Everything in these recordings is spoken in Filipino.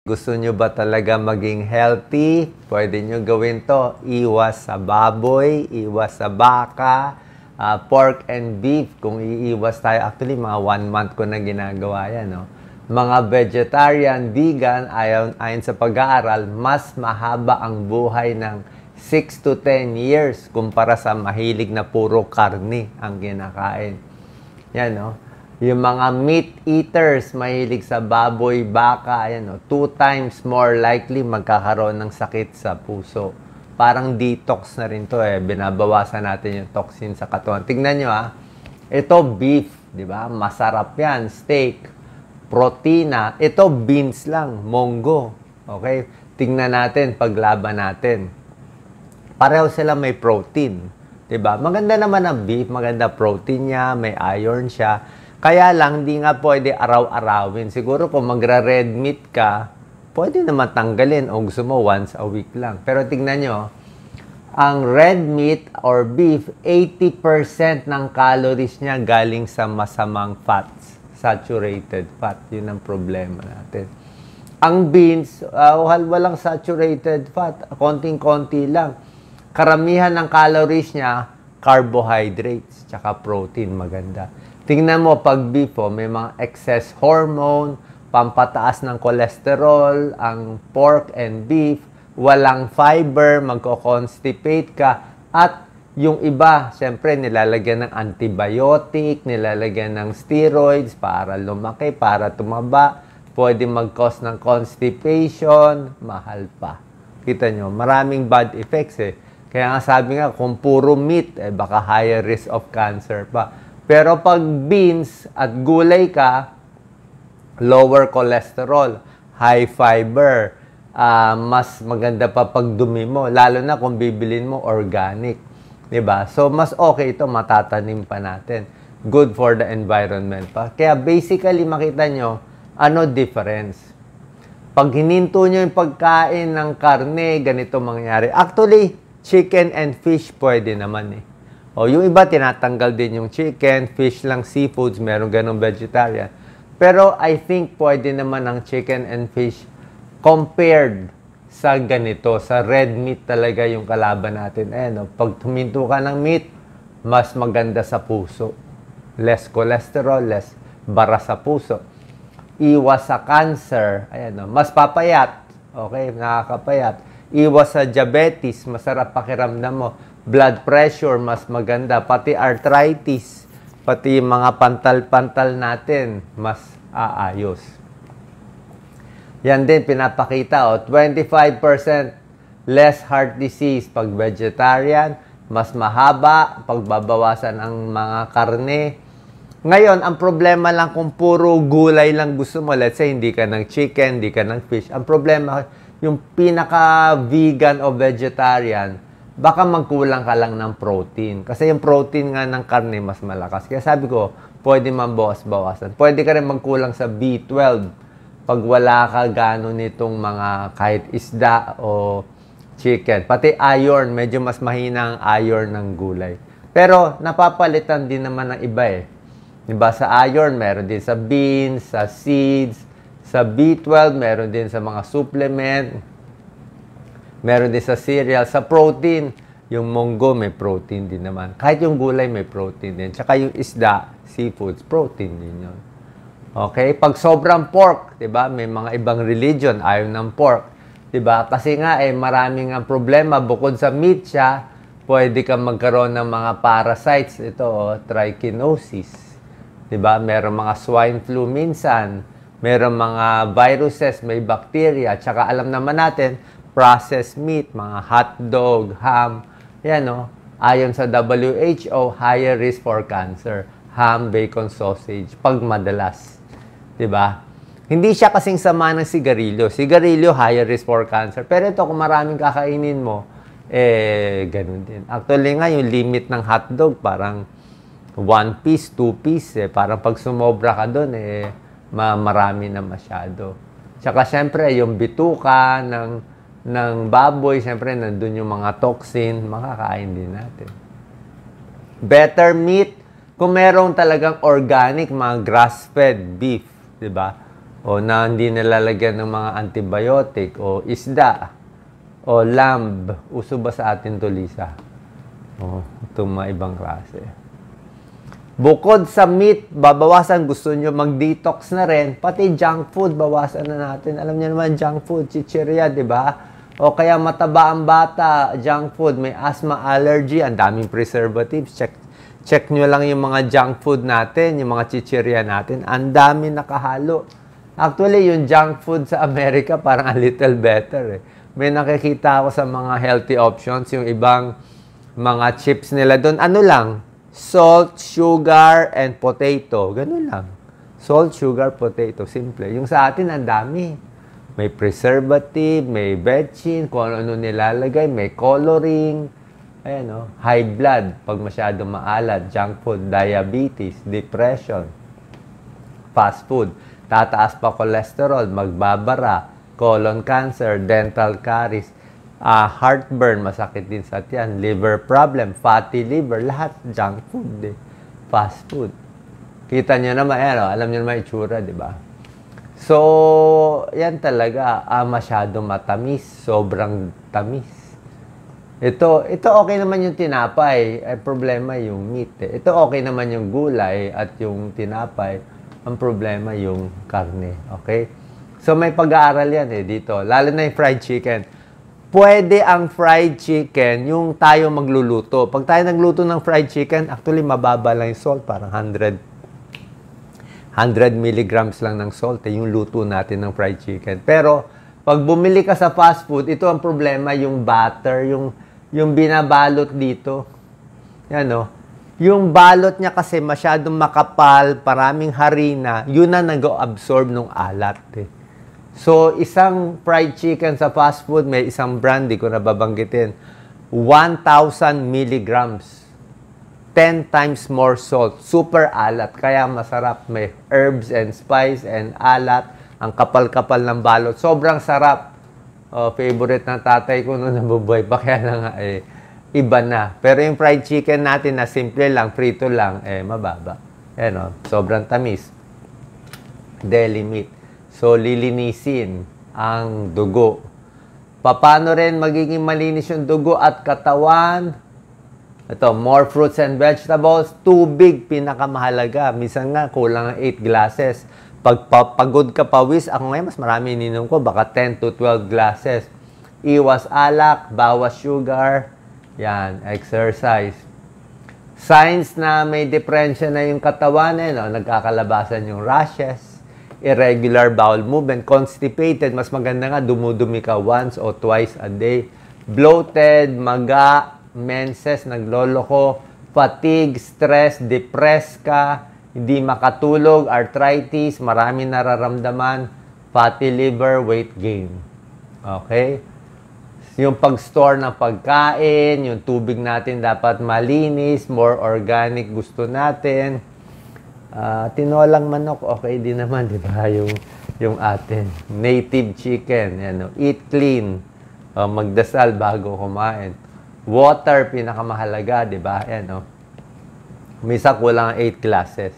Gusto nyo ba talaga maging healthy? Pwede nyo gawin to. Iwas sa baboy, iwas sa baka, pork and beef. Kung iiwas tayo, actually mga 1 month ko na ginagawa yan. No? Mga vegetarian, vegan, ayon sa pag-aaral, mas mahaba ang buhay ng 6 to 10 years kumpara sa mahilig na puro karne ang kinakain. Yan, no? Yung mga meat eaters, mahilig sa baboy, baka, ayan, no? 2 times more likely magkakaroon ng sakit sa puso. Parang detox na rin to eh. Binabawasan natin yung toxin sa katawan. Tingnan nyo ito beef, di ba? Masarap yan, steak, protina. Ito beans lang, munggo. Okay? Tingnan natin, paglaban natin. Pareho sila may protein. Di ba? Maganda naman ang beef, maganda protein niya, may iron siya. Kaya lang, di nga pwede araw-arawin. Siguro kung magra-red meat ka, pwede naman tanggalin o gusto mo once a week lang. Pero tingnan nyo, ang red meat or beef, 80% ng calories niya galing sa masamang fats, saturated fat. Yun ang problema natin. Ang beans, walang saturated fat, konting-konti lang. Karamihan ng calories niya, carbohydrates, tsaka protein, maganda. Tingnan mo, pag beef, may mga excess hormone, pampataas ng cholesterol, ang pork and beef, walang fiber, magko-constipate ka, at yung iba, siyempre, nilalagyan ng antibiotic, nilalagyan ng steroids para lumaki, para tumaba, pwede mag-cause ng constipation, mahal pa. Kita nyo, maraming bad effects eh. Kaya nga sabi nga, kung puro meat, baka higher risk of cancer pa. Pero pag beans at gulay ka, lower cholesterol, high fiber, mas maganda pa pag dumi mo, lalo na kung bibilin mo organic. Diba? So, mas okay ito, matatanim pa natin. Good for the environment pa. Kaya basically, makita nyo, ano difference? Pag hininto nyo yung pagkain ng karne, ganito mangyari. Actually, chicken and fish pwede naman eh. O, yung iba, tinatanggal din yung chicken, fish lang, seafoods, meron ganong vegetarian. Pero I think pwede naman ang chicken and fish compared sa ganito, sa red meat talaga yung kalaban natin. Pag tuminto ka ng meat, mas maganda sa puso. Less cholesterol, less bara sa puso. Iwas sa cancer, mas papayat. Okay, nakakapayat. Iwas sa diabetes, masarap pakiramdam mo. Blood pressure, mas maganda. Pati arthritis, pati mga pantal-pantal natin, mas aayos. Yan din, pinapakita, 25% less heart disease pag vegetarian, mas mahaba, pagbabawasan ang mga karne. Ngayon, ang problema lang kung puro gulay lang gusto mo, let's say, hindi ka ng chicken, hindi ka ng fish. Ang problema, yung pinaka-vegan o vegetarian, baka magkulang ka lang ng protein. Kasi yung protein nga ng karne mas malakas. Kaya sabi ko, pwede mabawas-bawasan. Pwede ka rin magkulang sa B12 pag wala ka gano'n nitong mga kahit isda o chicken. Pati iron, medyo mas mahina ang iron ng gulay. Pero napapalitan din naman ng iba eh. Diba sa iron, meron din sa beans, sa seeds, sa B12, meron din sa mga supplement. Meron din sa cereal. Sa protein, yung munggo may protein din naman. Kahit yung gulay may protein din. Tsaka yung isda, seafoods, protein din yun. Okay? Pag sobrang pork, diba? May mga ibang religion, ayaw ng pork. Diba? Kasi nga, maraming ang problema. Bukod sa meat siya, pwede kang magkaroon ng mga parasites. Ito, trichinosis. Diba? Meron mga swine flu minsan. Meron mga viruses, may bacteria. Tsaka alam naman natin, processed meat, mga hotdog, ham, ayon sa WHO, higher risk for cancer. Ham, bacon, sausage, pag madalas. Diba? Hindi siya kasing sama ng sigarilyo. Sigarilyo, higher risk for cancer. Pero ito, kung maraming kakainin mo, ganun din. Actually nga, yung limit ng hotdog, parang 1 piece, 2 piece. Parang pag sumobra ka doon, marami na masyado. Tsaka, syempre, yung bituka ng baboy, siyempre, nandun yung mga toxin, makakain din natin. Better meat, kung merong talagang organic, mga grass-fed beef, di ba? o na hindi nilalagyan ng mga antibiotic, o isda, o lamb. Uso ba sa atin to, Lisa? O, itong mga ibang klase. Bukod sa meat, babawasan, gusto nyo mag-detox na rin, pati junk food, bawasan na natin. Alam niyo naman, junk food, chichirya, di ba? O kaya mataba ang bata, junk food, may asthma, allergy, ang daming preservatives. Check nyo lang yung mga junk food natin, yung mga chichirya natin, ang dami nakahalo. Actually, yung junk food sa Amerika parang a little better eh. May nakikita ako sa mga healthy options, yung ibang mga chips nila doon. Ano lang? Salt, sugar, and potato. Ganun lang. Salt, sugar, potato. Simple. Yung sa atin, ang dami. May preservative, may betchin, kung ano nilalagay, may coloring. Ayan, no? High blood, pag masyado maalat, junk food, diabetes, depression, fast food. Tataas pa cholesterol, magbabara, colon cancer, dental caries, heartburn, masakit din sa tiyan, liver problem, fatty liver, lahat junk food, fast food. Kita nyo naman, alam nyo naman itsura, di ba? So, yan talaga, masyado matamis, sobrang tamis. Ito okay naman yung tinapay, problema yung meat. Ito okay naman yung gulay at yung tinapay. Ang problema yung karne, okay? So, may pag-aaral yan dito. Lalo na yung fried chicken. Pwede ang fried chicken yung tayo magluluto. Pag tayo nagluto ng fried chicken, actually, mababa lang yung salt. Parang 100 milligrams lang ng salt yung luto natin ng fried chicken. Pero, pag bumili ka sa fast food, ito ang problema, yung butter, yung binabalot dito. Yan, no? Yung balot niya kasi masyadong makapal, maraming harina, yun na nag-absorb ng alat. So, isang fried chicken sa fast food, may isang brand, di ko nababanggitin, 1,000 milligrams. 10 times more salt. Super alat. Kaya masarap. May herbs and spice and alat. Ang kapal-kapal ng balot. Sobrang sarap. Favorite ng tatay ko noon nabubuhay pa. Kaya na nga iba na. Pero yung fried chicken natin na simple lang, frito lang, mababa. Sobrang tamis. Deli meat. So, lilinisin ang dugo. Paano rin magiging malinis yung dugo at katawan? Ito, more fruits and vegetables. Tubig, pinakamahalaga. Minsan nga, kulang ng 8 glasses. Pag pagod ka pawis, ako ngayon, mas marami ininom ko, baka 10 to 12 glasses. Iwas alak, bawas sugar. Yan, exercise. Signs na may depression na yung katawan, nagkakalabasan yung rashes, irregular bowel movement, constipated, mas maganda nga, dumudumi ka once or twice a day, bloated, maga, menses, nagloloko, fatigue, stress, depressed ka, hindi makatulog, arthritis, marami nararamdaman, fatty liver, weight gain. Okay? Yung pag-store ng pagkain, yung tubig natin dapat malinis, more organic gusto natin. Tinolang manok, okay din naman, di ba? Yung atin. Native chicken, eat clean. Magdasal bago kumain. Water, pinakamahalaga, di ba? Misa kulang 8 glasses.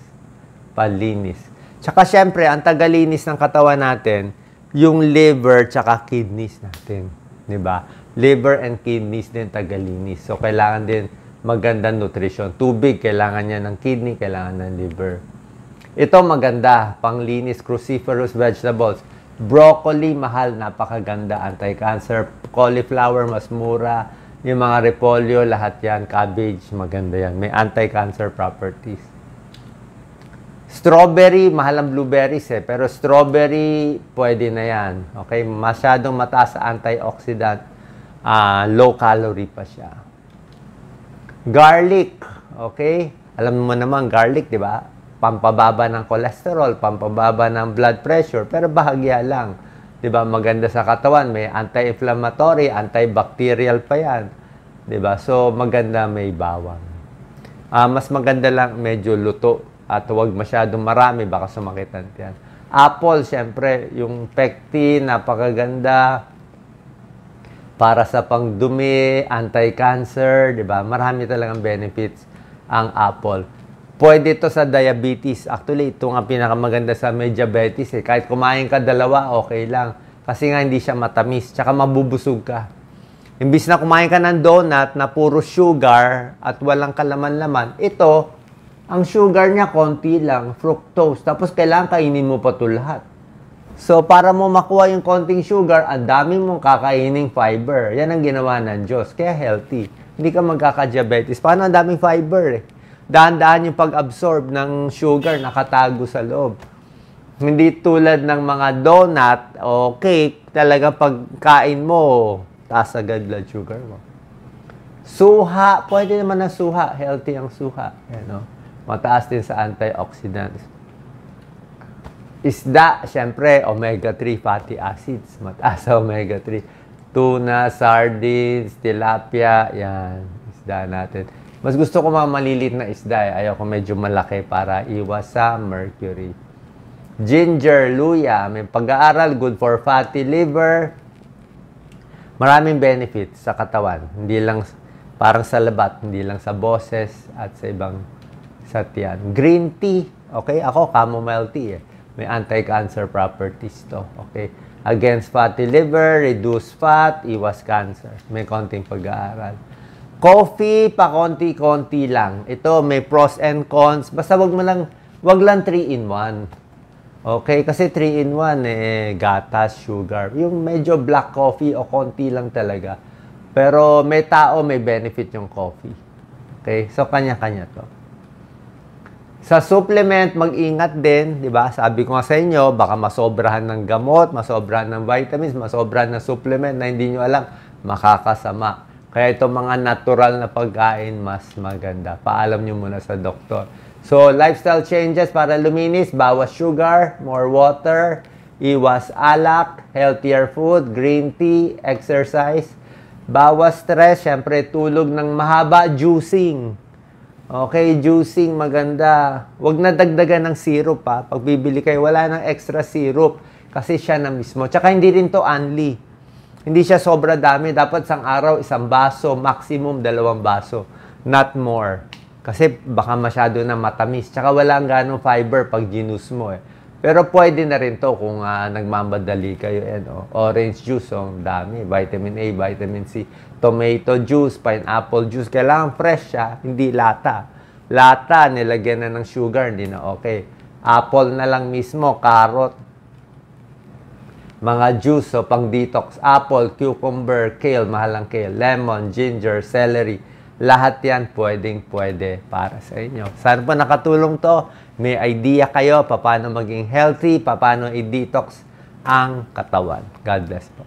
Panlinis. Tsaka syempre, ang tagalinis ng katawan natin, yung liver tsaka kidneys natin. Diba? Liver and kidneys din tagalinis. So, kailangan din magandang nutrition. Tubig, kailangan niya ng kidney, kailangan ng liver. Ito maganda, panglinis, cruciferous vegetables. Broccoli, mahal, napakaganda, anti-cancer. Cauliflower, mas mura. Yung mga repolyo, lahat yan. Cabbage, maganda yan. May anti-cancer properties. Strawberry, mahal ang blueberries pero strawberry, pwede na yan. Okay? Masyadong mataas sa antioxidant. Low calorie pa siya. Garlic, okay? Alam mo naman, garlic, di ba? Pampababa ng cholesterol, pampababa ng blood pressure, pero bahagya lang. Di ba? Maganda sa katawan, may anti-inflammatory, antibacterial pa yan. Di ba? So, maganda may bawang. Mas maganda lang medyo luto. At huwag masyadong marami, baka sumakitan yan. Apple, syempre, yung pectin, napakaganda. Para sa pangdumi, anti-cancer, di ba? Marami talagang benefits ang apple. Pwede ito sa diabetes. Actually, ito nga pinakamaganda sa may diabetes. Kahit kumain ka dalawa, okay lang. Kasi nga hindi siya matamis. Tsaka mabubusog ka. Imbis na kumain ka ng donut na puro sugar at walang kalaman-laman, ito, ang sugar niya konti lang, fructose. Tapos kailangan kainin mo pa ito lahat. So, para mo makuha yung konting sugar, ang dami mong kakaining fiber. Yan ang ginawa ng Diyos. Kaya healthy. Hindi ka magkaka-diabetes. Paano ang daming fiber Dahan-dahan yung pag-absorb ng sugar nakatago sa loob. Hindi tulad ng mga donut o cake, talaga pagkain mo, taas agad blood sugar mo. Suha, pwede naman na suha. Healthy ang suha. Mataas din sa antioxidants. Isda, syempre, omega-3 fatty acids. Mataas sa omega-3. Tuna, sardines, tilapia, yan. Isda natin. Mas gusto ko mga maliliit na isda. Ayoko medyo malaki para iwas sa mercury. Ginger, luya, may pag-aaral, good for fatty liver. Maraming benefits sa katawan. Hindi lang parang sa labat, hindi lang sa boses at sa ibang sa tiyan. Green tea, okay? Ako, chamomile tea May anti-cancer properties to, okay? Against fatty liver, reduce fat, iwas cancer. May konting pag-aaral. Coffee, pa konti-konti lang. Ito, may pros and cons. Basta wag lang 3-in-1. Okay? Kasi 3-in-1, gatas, sugar. Yung medyo black coffee o konti lang talaga. Pero may tao, may benefit yung coffee. Okay? So, kanya-kanya to. Sa supplement, mag-ingat din, di ba? Sabi ko nga sa inyo, baka masobrahan ng gamot, masobrahan ng vitamins, masobrahan ng supplement na hindi nyo alam, makakasama. Kaya itong mga natural na pagkain, mas maganda. Paalam nyo muna sa doktor. So, lifestyle changes para luminis, bawas sugar, more water, iwas alak, healthier food, green tea, exercise, bawas stress, syempre tulog ng mahaba, juicing. Okay, juicing, maganda. Huwag na dagdagan ng syrup ha. Pag bibili kayo, wala ng extra syrup kasi siya na mismo. Tsaka hindi rin to only. Hindi siya sobra dami. Dapat isang araw, 1 baso, maximum 2 baso. Not more. Kasi baka masyado na matamis. Tsaka walang ganong fiber pag ginus mo Pero pwede na rin to kung nagmamadali kayo. Orange juice, dami. Vitamin A, vitamin C. Tomato juice, pineapple juice. Kailangan fresh siya, hindi lata. Lata, nilagyan na ng sugar, hindi na okay. Apple na lang mismo, carrot. Mga juice, pang detox. Apple, cucumber, kale, mahal ang kale. Lemon, ginger, celery. Lahat yan pwede para sa inyo. Sana po nakatulong to. May idea kayo paano maging healthy, paano i-detox ang katawan. God bless po.